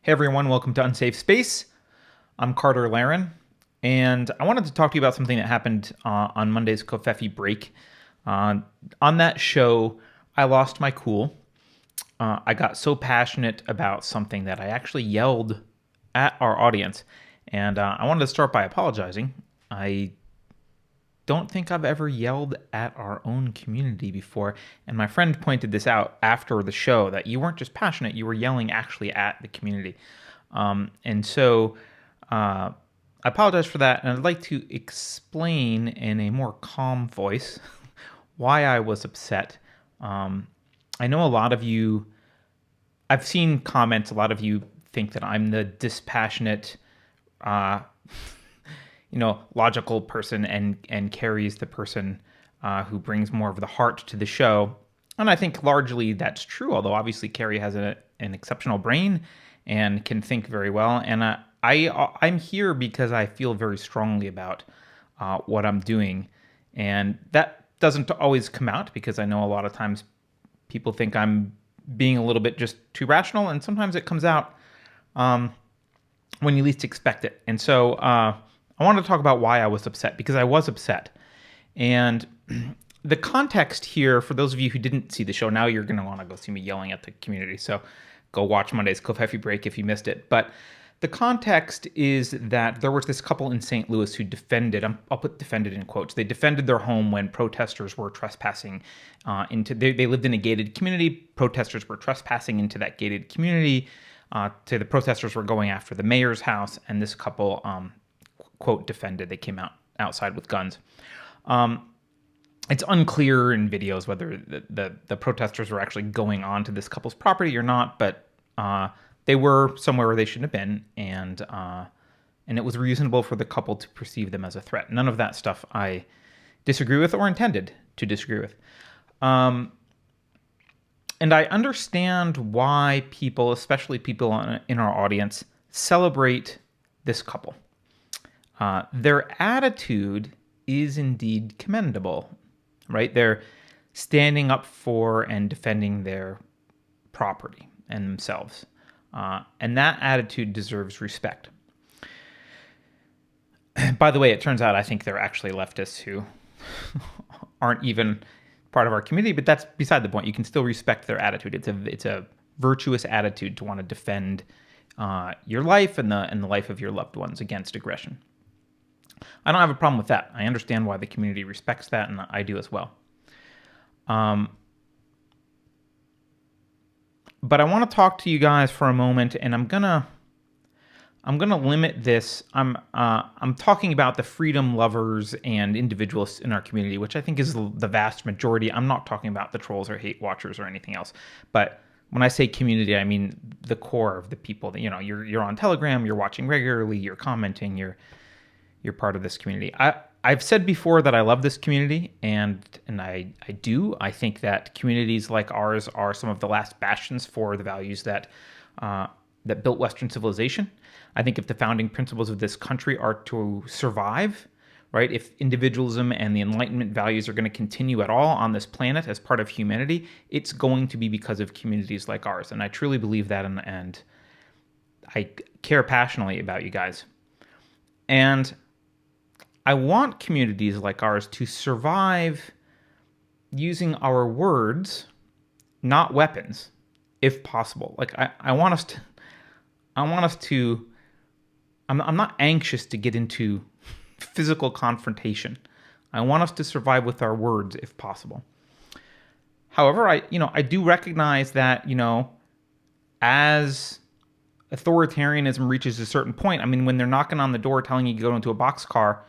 Hey everyone, welcome to Unsafe Space. I'm Carter Laren, and I wanted to talk to you about something that happened on Monday's Kofefi break. On that show, I lost my cool. I got so passionate about something that I actually yelled at our audience, and I wanted to start by apologizing. I don't think I've ever yelled at our own community before. And my friend pointed this out after the show that you weren't just passionate, you were yelling actually at the community. And so I apologize for that. And I'd like to explain in a more calm voice why I was upset. I know a lot of you, I've seen comments, a lot of you think that I'm the dispassionate, logical person, and Carrie's the person who brings more of the heart to the show. And I think largely that's true, although obviously Carrie has an exceptional brain and can think very well. And I'm here because I feel very strongly about what I'm doing. And that doesn't always come out because I know a lot of times people think I'm being a little bit just too rational, and sometimes it comes out when you least expect it. And so I wanted to talk about why I was upset, because I was upset. And the context here, for those of you who didn't see the show, now you're going to want to go see me yelling at the community. So go watch Monday's Kofefi break if you missed it. But the context is that there was this couple in St. Louis who defended, I'll put defended in quotes, they defended their home when protesters were trespassing they lived in a gated community. Protesters were trespassing into that gated community. The protesters were going after the mayor's house, and this couple quote defended. They came outside with guns. It's unclear in videos whether the protesters were actually going onto this couple's property or not, but they were somewhere where they shouldn't have been, and it was reasonable for the couple to perceive them as a threat. None of that stuff I disagree with or intended to disagree with. And I understand why people, especially people in our audience, celebrate this couple. Their attitude is indeed commendable, right? They're standing up for and defending their property and themselves. And that attitude deserves respect. By the way, it turns out I think they're actually leftists who aren't even part of our community, but that's beside the point. You can still respect their attitude. It's a virtuous attitude to want to defend your life and the life of your loved ones against aggression. I don't have a problem with that. I understand why the community respects that, and I do as well. But I want to talk to you guys for a moment, and I'm gonna limit this. I'm talking about the freedom lovers and individualists in our community, which I think is the vast majority. I'm not talking about the trolls or hate watchers or anything else. But when I say community, I mean the core of the people that, you're on Telegram, you're watching regularly, you're commenting, you're part of this community. I've said before that I love this community, and I do. I think that communities like ours are some of the last bastions for the values that built Western civilization. I think if the founding principles of this country are to survive, right, if individualism and the Enlightenment values are going to continue at all on this planet as part of humanity, it's going to be because of communities like ours. And I truly believe that, and I care passionately about you guys. And I want communities like ours to survive using our words, not weapons, if possible. Like I want us to, I'm not anxious to get into physical confrontation. I want us to survive with our words if possible. However, I do recognize that, as authoritarianism reaches a certain point, I mean, when they're knocking on the door telling you to go into a boxcar,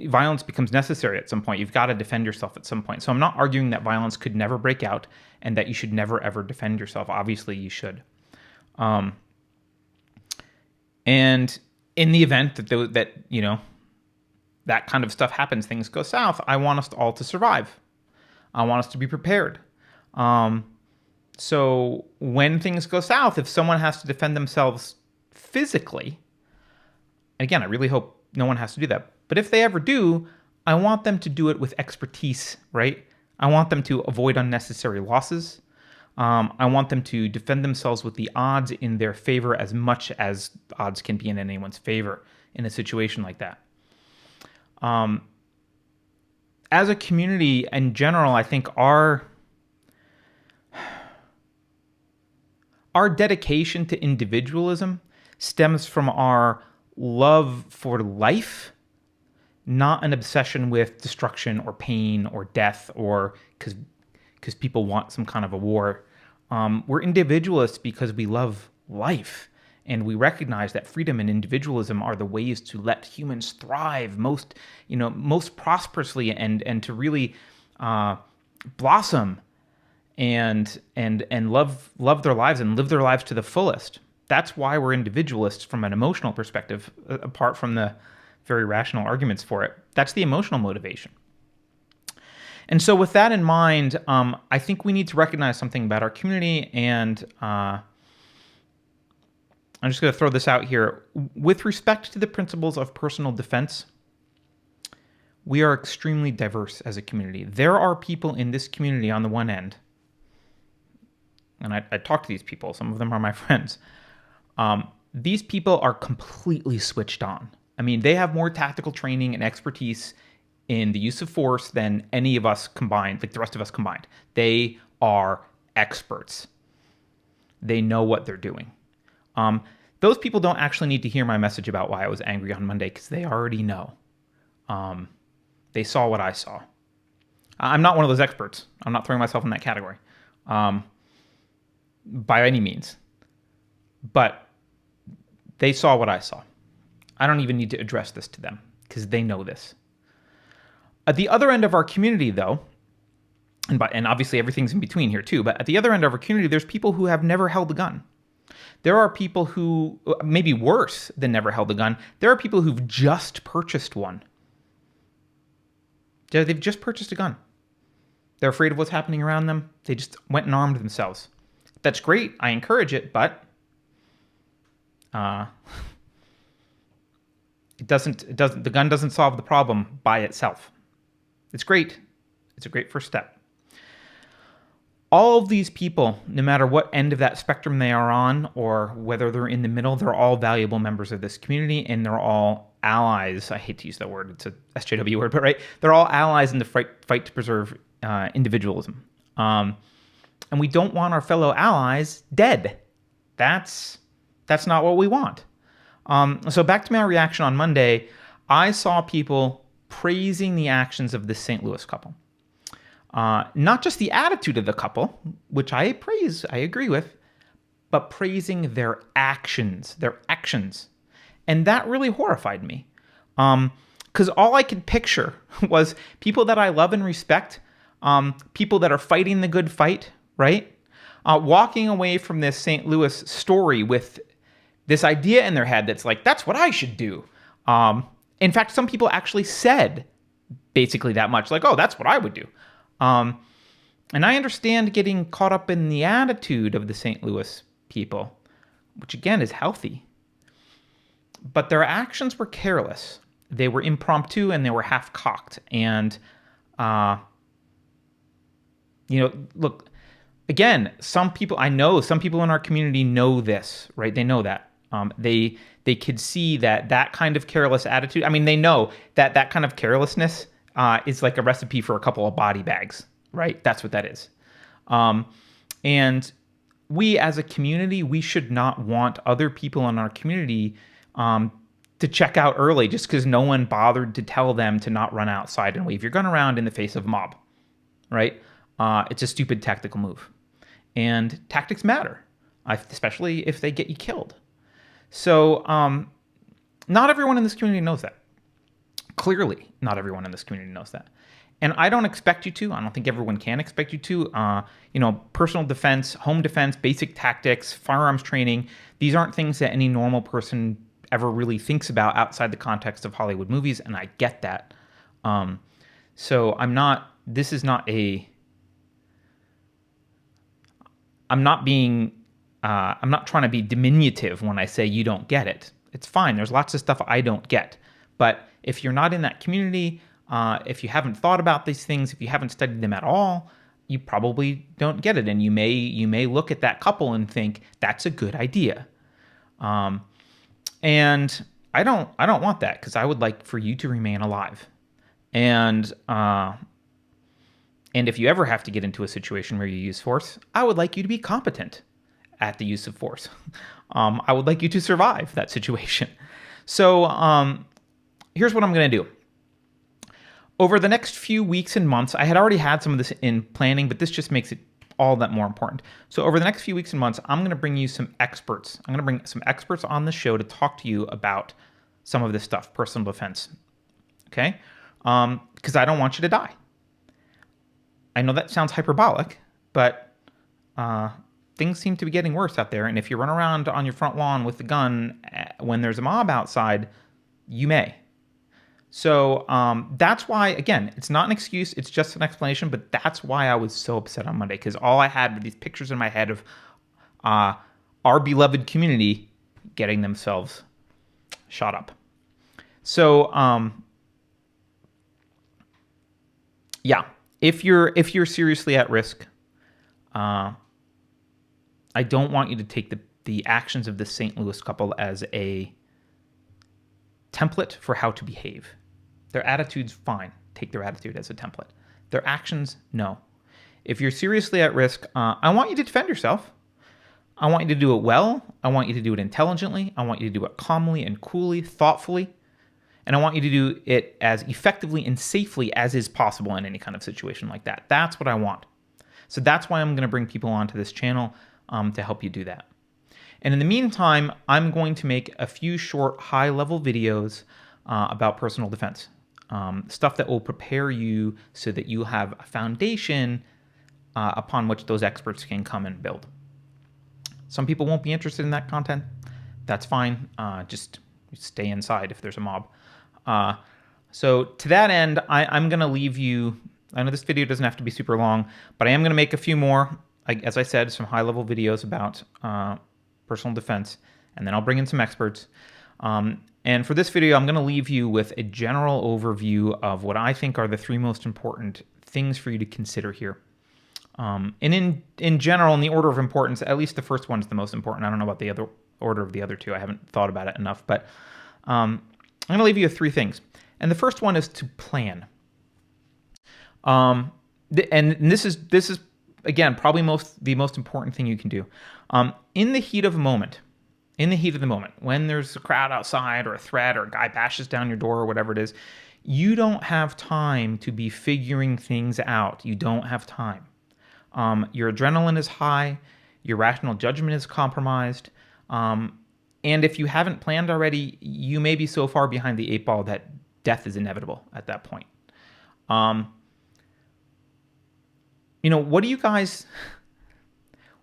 violence becomes necessary at some point. You've got to defend yourself at some point. So I'm not arguing that violence could never break out and that you should never, ever defend yourself. Obviously, you should. And in the event that that kind of stuff happens, things go south, I want us all to survive. I want us to be prepared. So when things go south, if someone has to defend themselves physically, again, I really hope no one has to do that. But if they ever do, I want them to do it with expertise, right? I want them to avoid unnecessary losses. I want them to defend themselves with the odds in their favor as much as odds can be in anyone's favor in a situation like that. As a community in general, I think our dedication to individualism stems from our love for life, not an obsession with destruction or pain or death, or because people want some kind of a war. We're individualists because we love life, and we recognize that freedom and individualism are the ways to let humans thrive most prosperously and to really blossom and love their lives and live their lives to the fullest. That's why we're individualists from an emotional perspective, apart from the very rational arguments for it. That's the emotional motivation. And so with that in mind, I think we need to recognize something about our community, and I'm just going to throw this out here. With respect to the principles of personal defense, we are extremely diverse as a community. There are people in this community on the one end, and I talk to these people. Some of them are my friends. These people are completely switched on. I mean, they have more tactical training and expertise in the use of force than any of us combined, like the rest of us combined. They are experts. They know what they're doing. Those people don't actually need to hear my message about why I was angry on Monday, because they already know. They saw what I saw. I'm not one of those experts. I'm not throwing myself in that category by any means. But they saw what I saw. I don't even need to address this to them because they know this. At the other end of our community, though, and obviously everything's in between here too, but at the other end of our community, there's people who have never held a gun. There are people who, maybe worse than never held a gun, there are people who've just purchased one. They've just purchased a gun. They're afraid of what's happening around them. They just went and armed themselves. That's great. I encourage it, but the gun doesn't solve the problem by itself. It's great. It's a great first step. All of these people, no matter what end of that spectrum they are on, or whether they're in the middle, they're all valuable members of this community, and they're all allies. I hate to use that word. It's a SJW word, but right? They're all allies in the fight to preserve individualism. And we don't want our fellow allies dead. That's not what we want. So back to my reaction on Monday, I saw people praising the actions of this St. Louis couple. Not just the attitude of the couple, which I praise, I agree with, but praising their actions. And that really horrified me. Because all I could picture was people that I love and respect, people that are fighting the good fight, right? Walking away from this St. Louis story with this idea in their head that's like, that's what I should do. In fact, some people actually said basically that much, like, oh, that's what I would do. And I understand getting caught up in the attitude of the St. Louis people, which again is healthy. But their actions were careless. They were impromptu and they were half-cocked. And, look, again, some people in our community know this, right? They know that. They could see that kind of careless attitude. I mean, they know that kind of carelessness is like a recipe for a couple of body bags, right? That's what that is. And we as a community, we should not want other people in our community to check out early just because no one bothered to tell them to not run outside and wave your gun around in the face of a mob, right? It's a stupid tactical move. And tactics matter, especially if they get you killed. So not everyone in this community knows that. Clearly, not everyone in this community knows that. And I don't expect you to. I don't think everyone can expect you to. Personal defense, home defense, basic tactics, firearms training, these aren't things that any normal person ever really thinks about outside the context of Hollywood movies, and I get that. So I'm not trying to be diminutive when I say you don't get it. It's fine. There's lots of stuff I don't get. But if you're not in that community, if you haven't thought about these things, if you haven't studied them at all, you probably don't get it, and you may look at that couple and think that's a good idea. And I don't want that, because I would like for you to remain alive. And if you ever have to get into a situation where you use force, I would like you to be competent at the use of force. I would like you to survive that situation. So here's what I'm going to do. Over the next few weeks and months, I had already had some of this in planning, but this just makes it all that more important. So over the next few weeks and months, I'm going to bring you some experts. I'm going to bring some experts on the show to talk to you about some of this stuff, personal defense. Okay? Because I don't want you to die. I know that sounds hyperbolic, but things seem to be getting worse out there. And if you run around on your front lawn with a gun when there's a mob outside, you may. So that's why, again, it's not an excuse. It's just an explanation. But that's why I was so upset on Monday, because all I had were these pictures in my head of our beloved community getting themselves shot up. So yeah, if you're seriously at risk, I don't want you to take the actions of this St. Louis couple as a template for how to behave. Their attitude's fine. Take their attitude as a template. Their actions, no. If you're seriously at risk, I want you to defend yourself. I want you to do it well. I want you to do it intelligently. I want you to do it calmly and coolly, thoughtfully. And I want you to do it as effectively and safely as is possible in any kind of situation like that. That's what I want. So that's why I'm going to bring people onto this channel to help you do that. And in the meantime, I'm going to make a few short, high-level videos about personal defense. Stuff that will prepare you so that you have a foundation upon which those experts can come and build. Some people won't be interested in that content. That's fine. Just stay inside if there's a mob. So to that end, I'm going to leave you. I know this video doesn't have to be super long, but I am going to make a few more, as I said, some high-level videos about personal defense, and then I'll bring in some experts. And for this video, I'm going to leave you with a general overview of what I think are the three most important things for you to consider here. And in general, in the order of importance, at least the first one is the most important. I don't know about the other order of the other two. I haven't thought about it enough, but I'm going to leave you with three things. And the first one is to plan. And this is again probably the most important thing you can do. In the heat of the moment, when there's a crowd outside or a threat or a guy bashes down your door or whatever it is, you don't have time to be figuring things out. You don't have time. Your adrenaline is high. Your rational judgment is compromised. And if you haven't planned already, you may be so far behind the eight ball that death is inevitable at that point.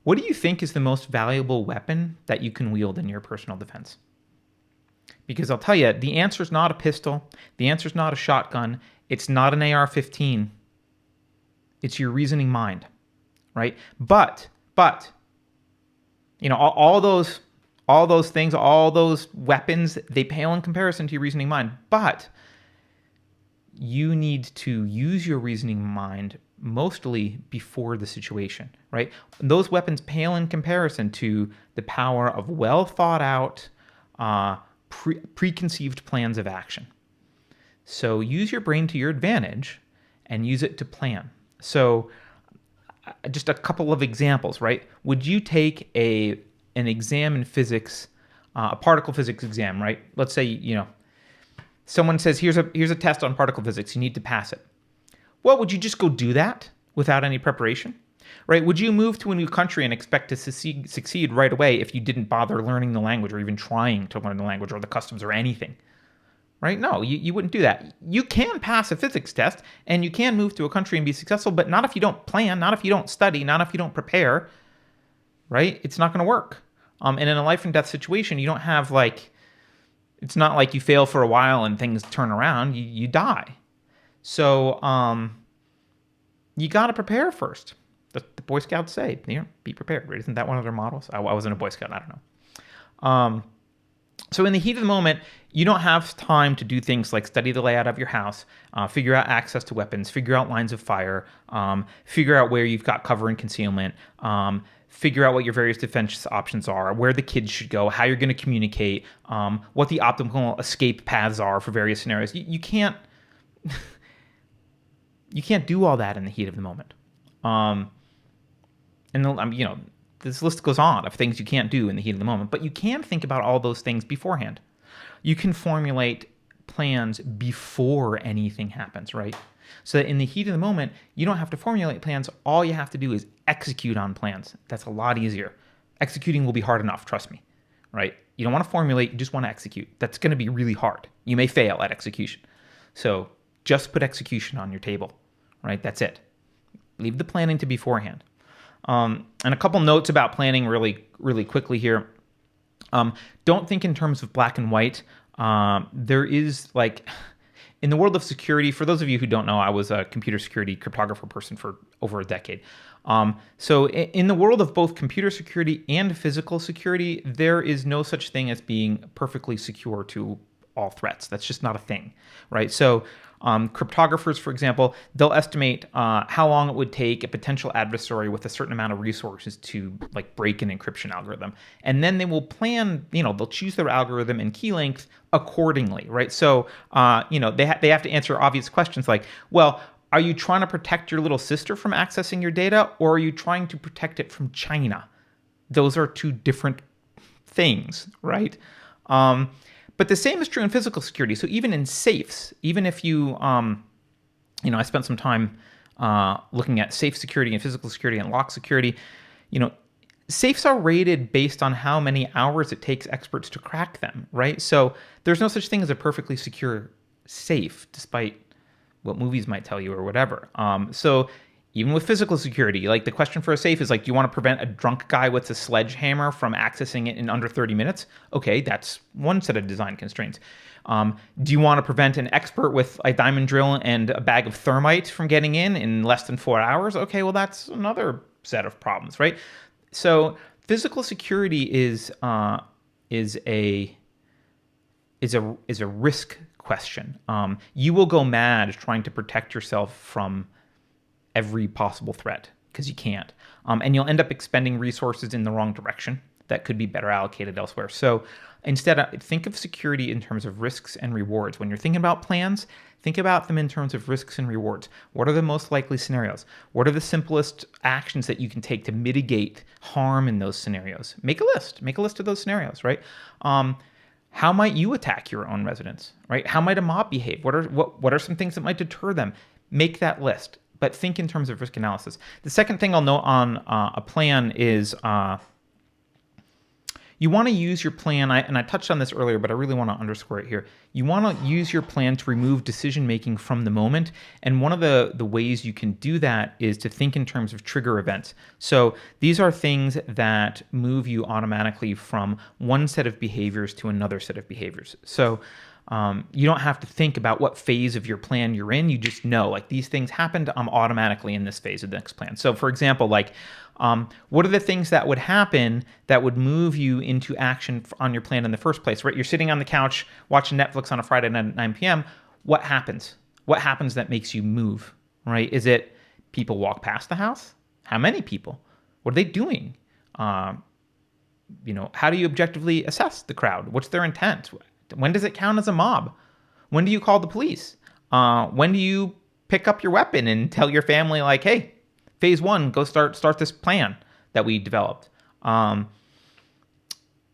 What do you think is the most valuable weapon that you can wield in your personal defense? Because I'll tell you, the answer is not a pistol. The answer is not a shotgun. It's not an AR-15. It's your reasoning mind, right? But all those things, all those weapons, they pale in comparison to your reasoning mind. But you need to use your reasoning mind mostly before the situation, right? Those weapons pale in comparison to the power of well thought out, preconceived plans of action. So use your brain to your advantage and use it to plan. So just a couple of examples, right? Would you take an exam in physics, a particle physics exam, right? Let's say, someone says, here's a test on particle physics. You need to pass it. Well, would you just go do that without any preparation? Right? Would you move to a new country and expect to succeed right away if you didn't bother learning the language or even trying to learn the language or the customs or anything? Right? No, you wouldn't do that. You can pass a physics test and you can move to a country and be successful, but not if you don't plan, not if you don't study, not if you don't prepare. Right? It's not going to work. And in a life and death situation, you don't have it's not like you fail for a while and things turn around. You die. So you got to prepare first. The Boy Scouts say, be prepared. Right? Isn't that one of their models? I wasn't a Boy Scout. I don't know. So in the heat of the moment, you don't have time to do things like study the layout of your house, figure out access to weapons, figure out lines of fire, figure out where you've got cover and concealment, figure out what your various defense options are, where the kids should go, how you're going to communicate, what the optimal escape paths are for various scenarios. You can't you can't do all that in the heat of the moment. This list goes on of things you can't do in the heat of the moment, but you can think about all those things beforehand. You can formulate plans before anything happens, right? So that in the heat of the moment, you don't have to formulate plans. All you have to do is execute on plans. That's a lot easier. Executing will be hard enough, trust me, right? You don't want to formulate, you just want to execute. That's going to be really hard. You may fail at execution. So just put execution on your table, right? That's it. Leave the planning to beforehand. And a couple notes about planning really quickly here. Don't think in terms of black and white. There is in the world of security, for those of you who don't know, I was a computer security cryptographer person for over a decade. So in the world of both computer security and physical security, there is no such thing as being perfectly secure to all threats. That's just not a thing, right? So cryptographers, for example, they'll estimate how long it would take a potential adversary with a certain amount of resources to break an encryption algorithm. And then they will plan, they'll choose their algorithm and key length accordingly, right? So, they have to answer obvious questions like, well, are you trying to protect your little sister from accessing your data, or are you trying to protect it from China? Those are two different things, right? But the same is true in physical security. So even in safes, even if you, I spent some time looking at safe security and physical security and lock security, safes are rated based on how many hours it takes experts to crack them, right? So there's no such thing as a perfectly secure safe, despite what movies might tell you or whatever. So even with physical security, the question for a safe is do you want to prevent a drunk guy with a sledgehammer from accessing it in under 30 minutes? Okay, that's one set of design constraints. Do you want to prevent an expert with a diamond drill and a bag of thermite from getting in less than 4 hours? Okay, well, that's another set of problems, right? So physical security is a risk question. You will go mad trying to protect yourself from every possible threat because you can't. And you'll end up expending resources in the wrong direction that could be better allocated elsewhere. So instead, think of security in terms of risks and rewards. When you're thinking about plans, think about them in terms of risks and rewards. What are the most likely scenarios? What are the simplest actions that you can take to mitigate harm in those scenarios? Make a list. Make a list of those scenarios, right? How might you attack your own residents, right? How might a mob behave? What are some things that might deter them? Make that list. But think in terms of risk analysis. The second thing I'll note on a plan is you want to use your plan, and I touched on this earlier, but I really want to underscore it here. You want to use your plan to remove decision-making from the moment, and one of the ways you can do that is to think in terms of trigger events. So these are things that move you automatically from one set of behaviors to another set of behaviors. So you don't have to think about what phase of your plan you're in. You just know, these things happened, I'm automatically in this phase of the next plan. So for example, what are the things that would happen that would move you into action on your plan in the first place, right? You're sitting on the couch watching Netflix on a Friday night at 9 p.m. What happens? What happens that makes you move, right? Is it people walk past the house? How many people? What are they doing? How do you objectively assess the crowd? What's their intent? When does it count as a mob? When do you call the police? When do you pick up your weapon and tell your family, hey, phase one, go start this plan that we developed?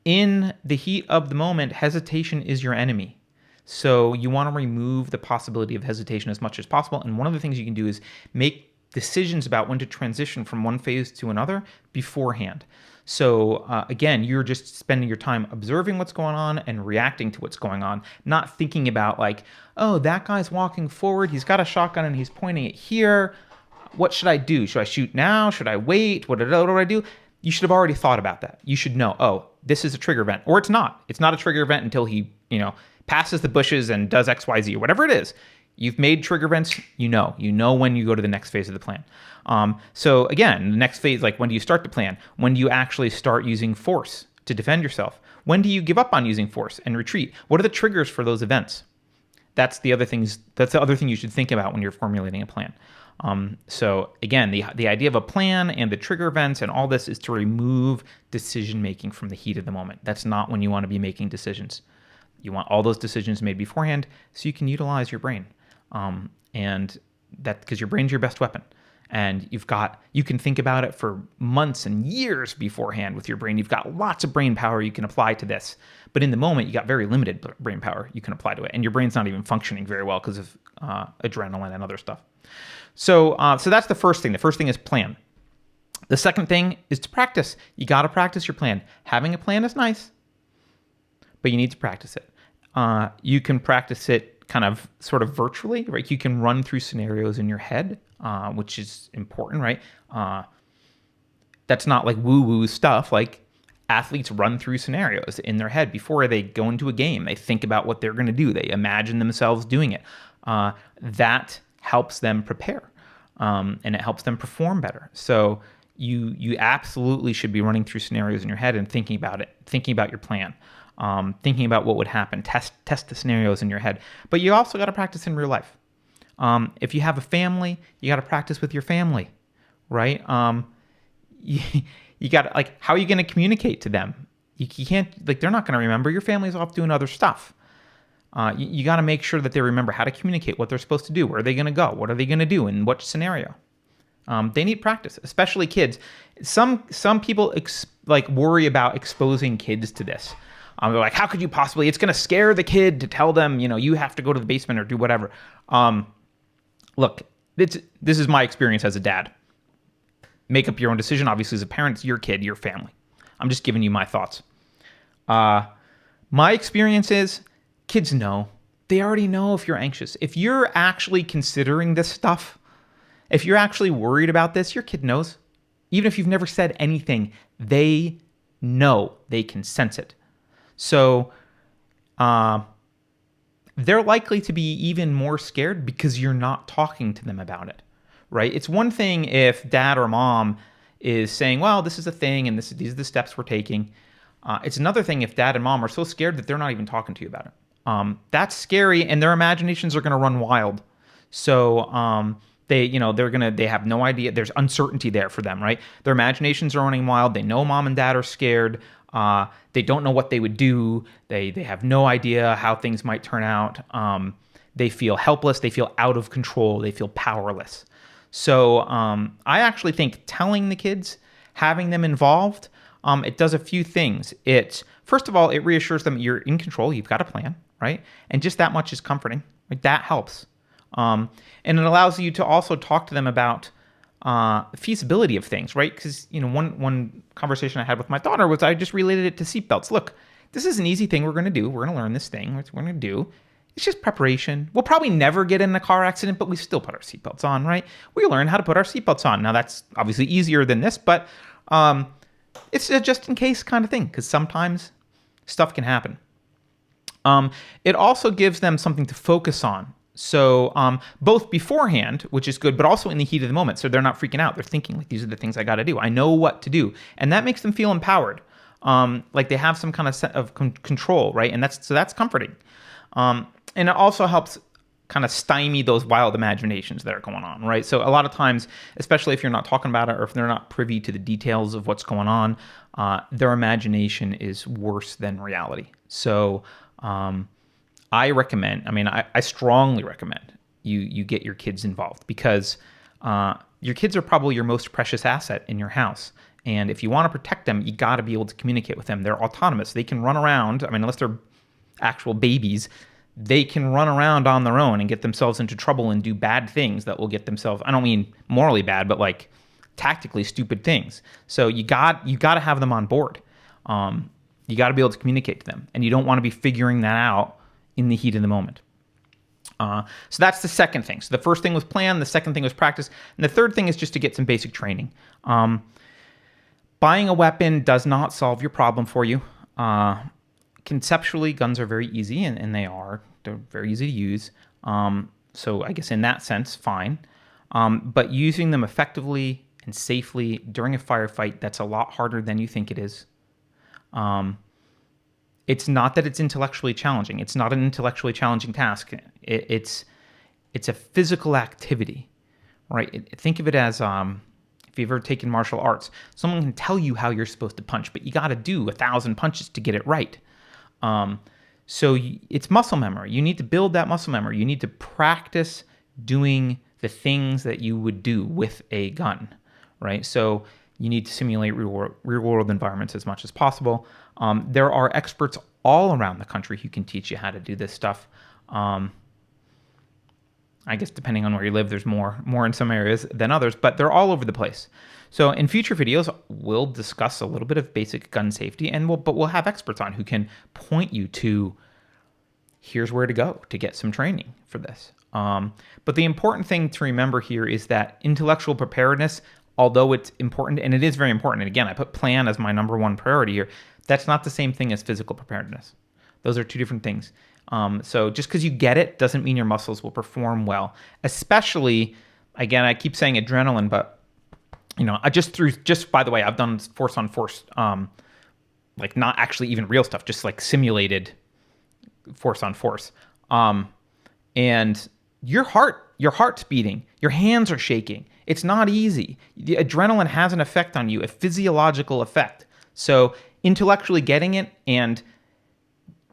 In the heat of the moment, hesitation is your enemy. So you want to remove the possibility of hesitation as much as possible. And one of the things you can do is make decisions about when to transition from one phase to another beforehand. So again, you're just spending your time observing what's going on and reacting to what's going on, not thinking about oh, that guy's walking forward, he's got a shotgun and he's pointing it here. What should I do? Should I shoot now? Should I wait? What do I do? You should have already thought about that. You should know, oh, this is a trigger event, or it's not. It's not a trigger event until he, passes the bushes and does X, Y, Z, or whatever it is. You've made trigger events, you know when you go to the next phase of the plan. So again, the next phase, when do you start the plan? When do you actually start using force? to defend yourself? When do you give up on using force and retreat? What are the triggers for those events? That's the other things. That's the other thing you should think about when you're formulating a plan. So again, the idea of a plan and the trigger events and all this is to remove decision making from the heat of the moment. That's not when you want to be making decisions. You want all those decisions made beforehand so you can utilize your brain, and that because your brain's your best weapon. And you can think about it for months and years beforehand with your brain. You've got lots of brain power you can apply to this. But in the moment, you got very limited brain power you can apply to it. And your brain's not even functioning very well because of adrenaline and other stuff. So that's the first thing. The first thing is plan. The second thing is to practice. You got to practice your plan. Having a plan is nice, but you need to practice it. You can practice it kind of sort of virtually, right? You can run through scenarios in your head, which is important, right? That's not like woo-woo stuff. Like athletes run through scenarios in their head before they go into a game. They think about what they're going to do. They imagine themselves doing it. That helps them prepare, and it helps them perform better. So you absolutely should be running through scenarios in your head and thinking about it, thinking about your plan. Thinking about what would happen, test the scenarios in your head. But you also got to practice in real life. If you have a family, you got to practice with your family, right? You got to, like, how are you going to communicate to them? You can't, like, they're not going to remember. Your family's off doing other stuff. You got to make sure that they remember how to communicate, what they're supposed to do, where are they going to go, what are they going to do, in what scenario. They need practice, especially kids. Some people worry about exposing kids to this. They're like, how could you possibly? It's going to scare the kid to tell them, you have to go to the basement or do whatever. Look, this is my experience as a dad. Make up your own decision. Obviously, as a parent, it's your kid, your family. I'm just giving you my thoughts. My experience is kids know. They already know if you're anxious. If you're actually considering this stuff, if you're actually worried about this, your kid knows. Even if you've never said anything, they know. They can sense it. So they're likely to be even more scared because you're not talking to them about it, right? It's one thing if dad or mom is saying, well, this is a thing and these are the steps we're taking. It's another thing if dad and mom are so scared that they're not even talking to you about it. That's scary, and their imaginations are going to run wild. So they have no idea. There's uncertainty there for them, right? Their imaginations are running wild. They know mom and dad are scared. They don't know what they would do. They have no idea how things might turn out. They feel helpless. They feel out of control. They feel powerless. So I actually think telling the kids, having them involved, it does a few things. First of all, it reassures them you're in control. You've got a plan, right? And just that much is comforting. Like, that helps. And it allows you to also talk to them about feasibility of things, right? Because one conversation I had with my daughter was I just related it to seatbelts. Look, this is an easy thing we're going to do. We're going to learn this thing. What we're going to do. It's just preparation. We'll probably never get in a car accident, but we still put our seatbelts on, right? We learn how to put our seatbelts on. Now, that's obviously easier than this, but it's a just in case kind of thing because sometimes stuff can happen. It also gives them something to focus on. So both beforehand, which is good, but also in the heat of the moment. So they're not freaking out. They're thinking, like, these are the things I got to do. I know what to do. And that makes them feel empowered. Like they have some kind of set of control, right? And that's comforting. And it also helps kind of stymie those wild imaginations that are going on, right? So a lot of times, especially if you're not talking about it or if they're not privy to the details of what's going on, their imagination is worse than reality. So I strongly recommend you get your kids involved because your kids are probably your most precious asset in your house. And if you want to protect them, you got to be able to communicate with them. They're autonomous. They can run around. Unless they're actual babies, they can run around on their own and get themselves into trouble and do bad things that will get themselves, I don't mean morally bad, but like tactically stupid things. So you got to have them on board. You got to be able to communicate to them. And you don't want to be figuring that out in the heat of the moment. So that's the second thing. So the first thing was plan. The second thing was practice. And the third thing is just to get some basic training. Buying a weapon does not solve your problem for you. Conceptually, guns are very easy, and they're very easy to use. So I guess in that sense, fine. But using them effectively and safely during a firefight, that's a lot harder than you think it is. It's not that it's intellectually challenging. It's not an intellectually challenging task. It's a physical activity, right? Think of it as if you've ever taken martial arts, someone can tell you how you're supposed to punch, but you got to do 1,000 punches to get it right. So it's muscle memory. You need to build that muscle memory. You need to practice doing the things that you would do with a gun, right? So you need to simulate real-world environments as much as possible. There are experts all around the country who can teach you how to do this stuff. I guess depending on where you live, there's more in some areas than others, but they're all over the place. So in future videos, we'll discuss a little bit of basic gun safety, and we'll have experts on who can point you to here's where to go to get some training for this. But the important thing to remember here is that intellectual preparedness, although it's important, and it is very important, and again, I put plan as my number one priority here, that's not the same thing as physical preparedness. Those are two different things. So just because you get it doesn't mean your muscles will perform well. Especially, again, I keep saying adrenaline, but I just by the way, I've done force on force, like not actually even real stuff, just like simulated force on force. And your heart's beating, your hands are shaking. It's not easy. The adrenaline has an effect on you, a physiological effect. So intellectually getting it and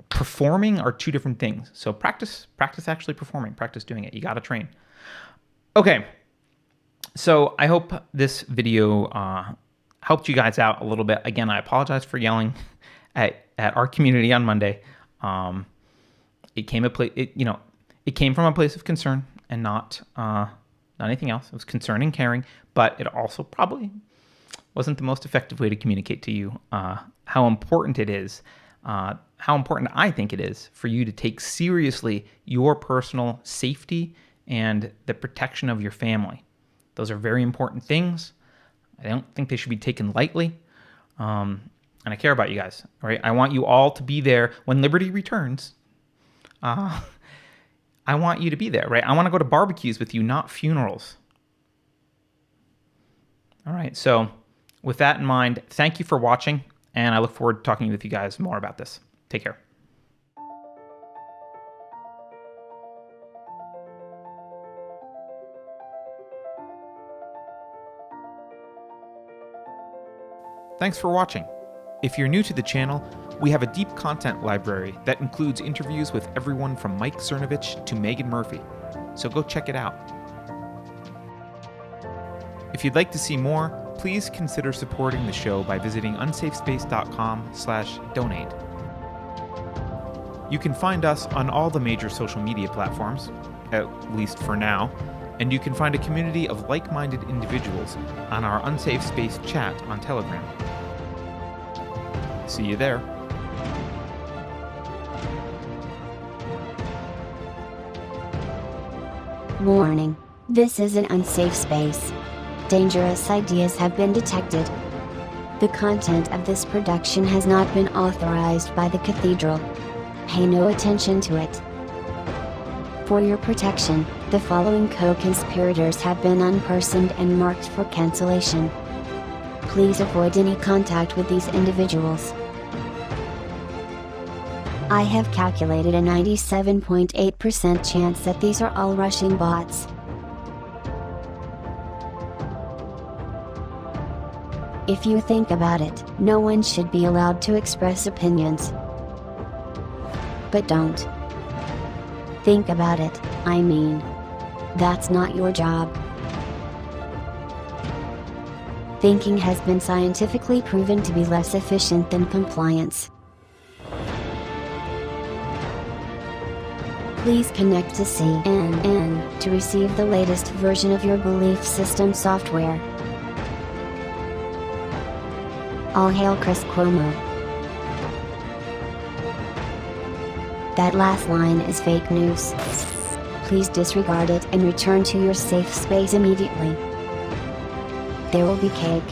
performing are two different things. So practice actually performing, practice doing it. You got to train. Okay. So I hope this video helped you guys out a little bit. Again, I apologize for yelling at our community on Monday. It came from a place of concern and not anything else. It was concern and caring, but it also probably wasn't the most effective way to communicate to you how important it is, how important I think it is for you to take seriously your personal safety and the protection of your family. Those are very important things. I don't think they should be taken lightly. And I care about you guys, right? I want you all to be there when liberty returns. I want you to be there, right? I want to go to barbecues with you, not funerals. All right. So with that in mind, thank you for watching, and I look forward to talking with you guys more about this. Take care. Thanks for watching. If you're new to the channel, we have a deep content library that includes interviews with everyone from Mike Cernovich to Megan Murphy, so go check it out. If you'd like to see more, please consider supporting the show by visiting unsafespace.com/donate. You can find us on all the major social media platforms, at least for now, and you can find a community of like-minded individuals on our Unsafe Space chat on Telegram. See you there. Warning. This is an unsafe space. Dangerous ideas have been detected. The content of this production has not been authorized by the Cathedral. Pay no attention to it. For your protection, the following co-conspirators have been unpersoned and marked for cancellation. Please avoid any contact with these individuals. I have calculated a 97.8% chance that these are all Russian bots. If you think about it, no one should be allowed to express opinions. But don't. Think about it, I mean. That's not your job. Thinking has been scientifically proven to be less efficient than compliance. Please connect to CNN to receive the latest version of your belief system software. All hail Chris Cuomo. That last line is fake news. Please disregard it and return to your safe space immediately. There will be cake.